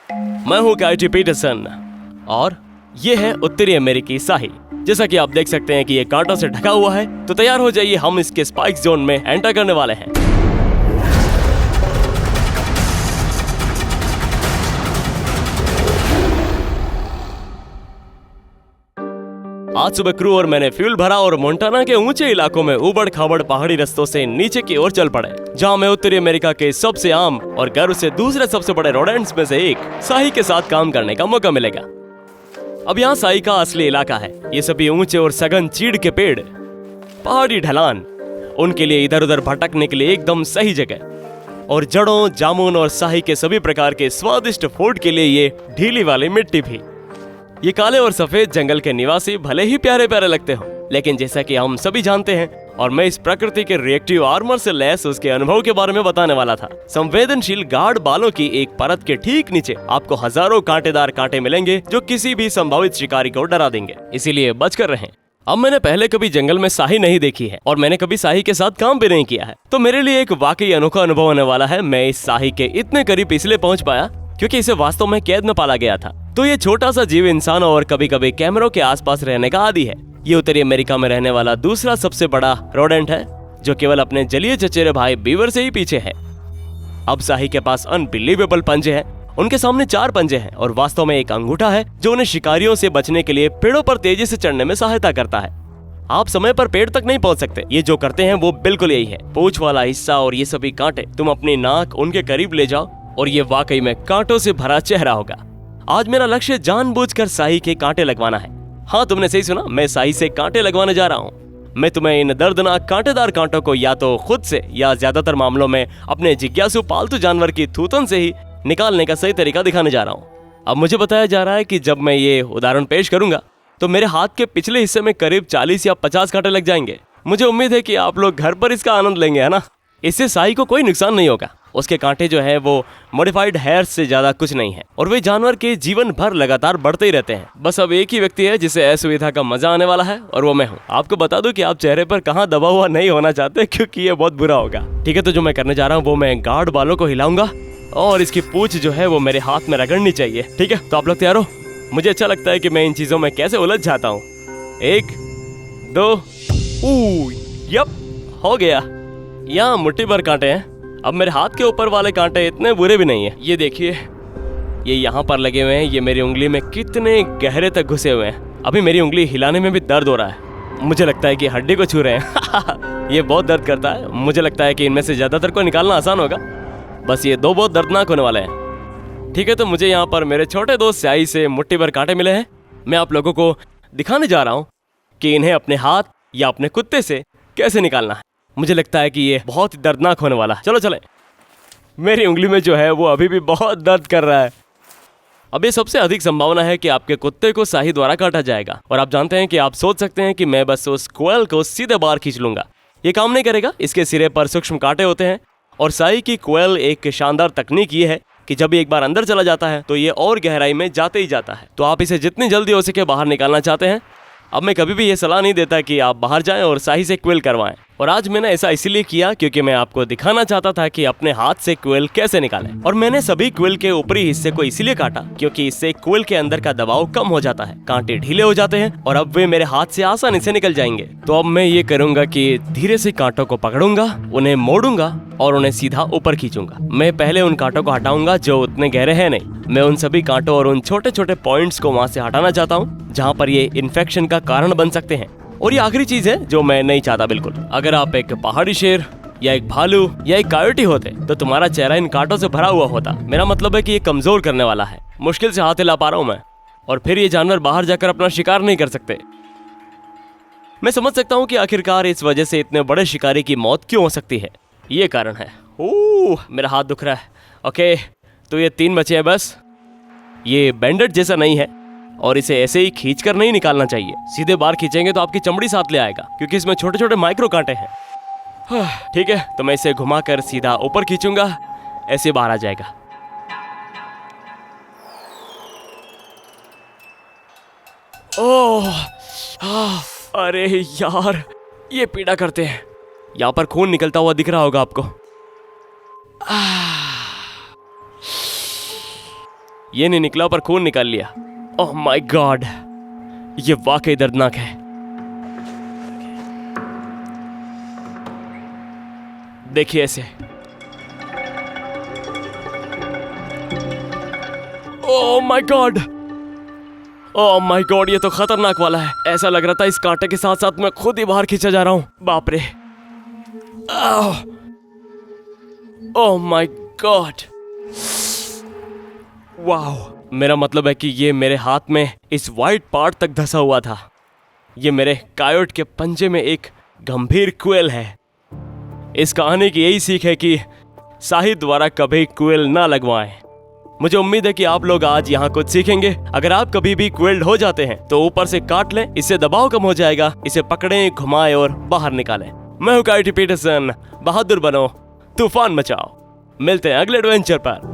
मैं हूँ काइटी पीटरसन और ये है उत्तरी अमेरिकी शाही। जैसा कि आप देख सकते हैं कि ये कांटों से ढका हुआ है, तो तैयार हो जाइए, हम इसके स्पाइक जोन में एंटर करने वाले हैं। आज सुबह क्रू और मैंने फ्यूल भरा और मोंटाना के ऊंचे इलाकों में उबड़ खाबड़ पहाड़ी रास्तों से नीचे की ओर चल पड़े, जहां मैं उत्तरी अमेरिका के सबसे आम और गर्व से दूसरे सबसे बड़े रोडेंट्स में से एक शाही के साथ काम करने का मौका मिलेगा। अब यहाँ शाही का असली इलाका है। ये सभी ऊंचे और सघन चीड़ के पेड़, पहाड़ी ढलान, उनके लिए इधर उधर भटकने के लिए एकदम सही जगह, और जड़ों, जामुन और शाही के सभी प्रकार के स्वादिष्ट फूड के लिए ये ढीली वाली मिट्टी भी। ये काले और सफेद जंगल के निवासी भले ही प्यारे प्यारे लगते हो, लेकिन जैसा कि हम सभी जानते हैं, और मैं इस प्रकृति के रिएक्टिव आर्मर से लैस उसके अनुभव के बारे में बताने वाला था। संवेदनशील गाढ़ बालों की एक परत के ठीक नीचे आपको हजारों कांटेदार कांटे मिलेंगे जो किसी भी संभावित शिकारी को डरा देंगे, इसीलिए बचकर रहें। अब मैंने पहले कभी जंगल में शाही नहीं देखी है और मैंने कभी शाही के साथ काम भी नहीं किया है, तो मेरे लिए एक वाकई अनोखा अनुभव होने वाला है। मैं इस शाही के इतने करीब इसलिए पहुंच पाया क्योंकि इसे वास्तव में कैद में पाला गया था। तो ये छोटा सा जीव इंसानों और कभी कभी कैमरों के आसपास रहने का आदी है। ये उत्तरी अमेरिका में रहने वाला दूसरा सबसे बड़ा रोडेंट है, जो केवल अपने जलीय चचेरे भाई बीवर से ही पीछे है। अब शाही के पास अनबिलीवेबल पंजे हैं। उनके सामने 4 पंजे हैं और वास्तव में एक अंगूठा है जो उन्हें शिकारियों से बचने के लिए पेड़ों पर तेजी से चढ़ने में सहायता करता है। आप समय पर पेड़ तक नहीं पहुंच सकते। ये जो करते हैं वो बिल्कुल यही है, पूंछ वाला हिस्सा और ये सभी कांटे। तुम अपनी नाक उनके करीब ले जाओ और ये वाकई में कांटों से भरा चेहरा होगा। आज मेरा लक्ष्य जानबूझकर शाही के कांटे लगवाना है। हाँ, तुमने सही सुना, मैं शाही से कांटे लगवाने जा रहा हूँ। मैं तुम्हें इन दर्दनाक कांटेदार कांटों को या तो खुद से या ज्यादातर मामलों में अपने जिज्ञासु पालतू जानवर की थूथन से ही निकालने का सही तरीका दिखाने जा रहा हूँ। अब मुझे बताया जा रहा है कि जब मैं ये उदाहरण पेश करूंगा तो मेरे हाथ के पिछले हिस्से में करीब 40 या 50 कांटे लग जाएंगे। मुझे उम्मीद है कि आप लोग घर पर इसका आनंद लेंगे, है ना? इससे शाही को कोई नुकसान नहीं होगा। उसके कांटे जो है वो मॉडिफाइड हेयर्स से ज्यादा कुछ नहीं है और वे जानवर के जीवन भर लगातार बढ़ते ही रहते हैं। बस अब एक ही व्यक्ति है जिसे असुविधा का मजा आने वाला है और वो मैं हूँ। आपको बता दूं कि आप चेहरे पर कहाँ दबा हुआ नहीं होना चाहते, क्योंकि ये बहुत बुरा होगा। ठीक है, तो जो मैं करने जा रहा हूँ वो मैं गार्ड बालों को हिलाऊंगा और इसकी पूंछ जो है वो मेरे हाथ में रगड़नी चाहिए। ठीक है, तो आप लोग तैयार हो? मुझे अच्छा लगता है कि मैं इन चीजों में कैसे उलझ जाता हूँ। 1 2 यप, हो गया। यहाँ मुट्ठी भर कांटे हैं। अब मेरे हाथ के ऊपर वाले कांटे इतने बुरे भी नहीं है। ये देखिए, ये यहाँ पर लगे हुए हैं। ये मेरी उंगली में कितने गहरे तक घुसे हुए हैं। अभी मेरी उंगली हिलाने में भी दर्द हो रहा है। मुझे लगता है कि हड्डी को छू रहे हैं। ये बहुत दर्द करता है। मुझे लगता है कि इनमें से ज्यादातर को निकालना आसान होगा, बस ये 2 बहुत दर्दनाक होने वाले हैं। ठीक है, तो मुझे यहाँ पर मेरे छोटे दोस्त स्याही से मुट्ठी भर कांटे मिले हैं। मैं आप लोगों को दिखाने जा रहा हूँ कि इन्हें अपने हाथ या अपने कुत्ते से कैसे निकालना है। मुझे लगता है कि ये बहुत ही दर्दनाक होने वाला है। चलो चलें। मेरी उंगली में जो है वो अभी भी बहुत दर्द कर रहा है। अब ये सबसे अधिक संभावना है कि आपके कुत्ते को शाही द्वारा काटा जाएगा। और आप जानते हैं कि आप सोच सकते हैं कि मैं बस उस कोयल को सीधे बाहर खींच लूंगा। ये काम नहीं करेगा। इसके सिरे पर सूक्ष्म कांटे होते हैं और शाही की कोयल एक शानदार तकनीक ये है कि जब ये एक बार अंदर चला जाता है तो ये और गहराई में जाते ही जाता है। तो आप इसे जितनी जल्दी हो सके बाहर निकालना चाहते हैं। अब मैं कभी भी ये सलाह नहीं देता कि आप बाहर जाएं और शाही से क्विल करवाएं। और आज मैंने ऐसा इसीलिए किया क्योंकि मैं आपको दिखाना चाहता था कि अपने हाथ से क्विल कैसे निकालें। और मैंने सभी क्विल के ऊपरी हिस्से को इसीलिए काटा क्योंकि इससे क्विल के अंदर का दबाव कम हो जाता है, कांटे ढीले हो जाते हैं और अब वे मेरे हाथ से आसानी से निकल जाएंगे। तो अब मैं ये करूंगा कि धीरे से कांटों को पकड़ूंगा, उन्हें मोड़ूंगा और उन्हें सीधा ऊपर खींचूंगा। मैं पहले उन कांटों को हटाऊंगा जो उतने गहरे हैं नहीं। मैं उन सभी कांटों और उन छोटे छोटे पॉइंट्स को वहां से हटाना चाहता हूँ जहाँ पर ये इन्फेक्शन का कारण बन सकते हैं। और ये आखिरी चीज है जो मैं नहीं चाहता बिल्कुल। अगर आप एक पहाड़ी शेर या एक भालू या एक कायोटी होते तो तुम्हारा चेहरा इन कांटों से भरा हुआ होता। मेरा मतलब है कि ये कमजोर करने वाला है। मुश्किल से हाथ हिला पा रहा हूं मैं, और फिर ये जानवर बाहर जाकर अपना शिकार नहीं कर सकते। मैं समझ सकता हूँ कि आखिरकार इस वजह से इतने बड़े शिकारी की मौत क्यों हो सकती है। ये कारण है। मेरा हाथ दुख रहा है। ओके, तो ये 3 बचे हैं बस। ये बैंडेड जैसा नहीं है और इसे ऐसे ही खींचकर नहीं निकालना चाहिए। सीधे बाहर खींचेंगे तो आपकी चमड़ी साथ ले आएगा क्योंकि इसमें छोटे छोटे माइक्रो कांटे हैं। ठीक है, तो मैं इसे घुमाकर सीधा ऊपर खींचूंगा, ऐसे बाहर आ जाएगा। अरे यार, ये पीड़ा करते हैं। यहाँ पर खून निकलता हुआ दिख रहा होगा आपको। ये नहीं निकला पर खून निकाल लिया। ओह माय गॉड, ये वाकई दर्दनाक है। देखिए ऐसे। Oh my God, oh my God, ये तो खतरनाक वाला है। ऐसा लग रहा था इस कांटे के साथ साथ मैं खुद ही बाहर खींचा जा रहा हूं। बाप रे। ओह माय गॉड, वाह। मेरा मतलब है कि ये मेरे हाथ में इस वाइट पार्ट तक धंसा हुआ था। ये मेरे कायोट के पंजे में एक गंभीर क्वेल है। इस कहानी की यही सीख है कि साहिद द्वारा कभी क्वेल ना लगवाएं। मुझे उम्मीद है कि आप लोग आज यहाँ कुछ सीखेंगे। अगर आप कभी भी क्वेल्ड हो जाते हैं तो ऊपर से काट लें, इससे दबाव कम हो जाएगा। इसे पकड़ें, घुमाएं और बाहर निकालें। मैं हूं काइटी पीटरसन। बहादुर बनो, तूफान मचाओ। मिलते हैं अगले एडवेंचर पर।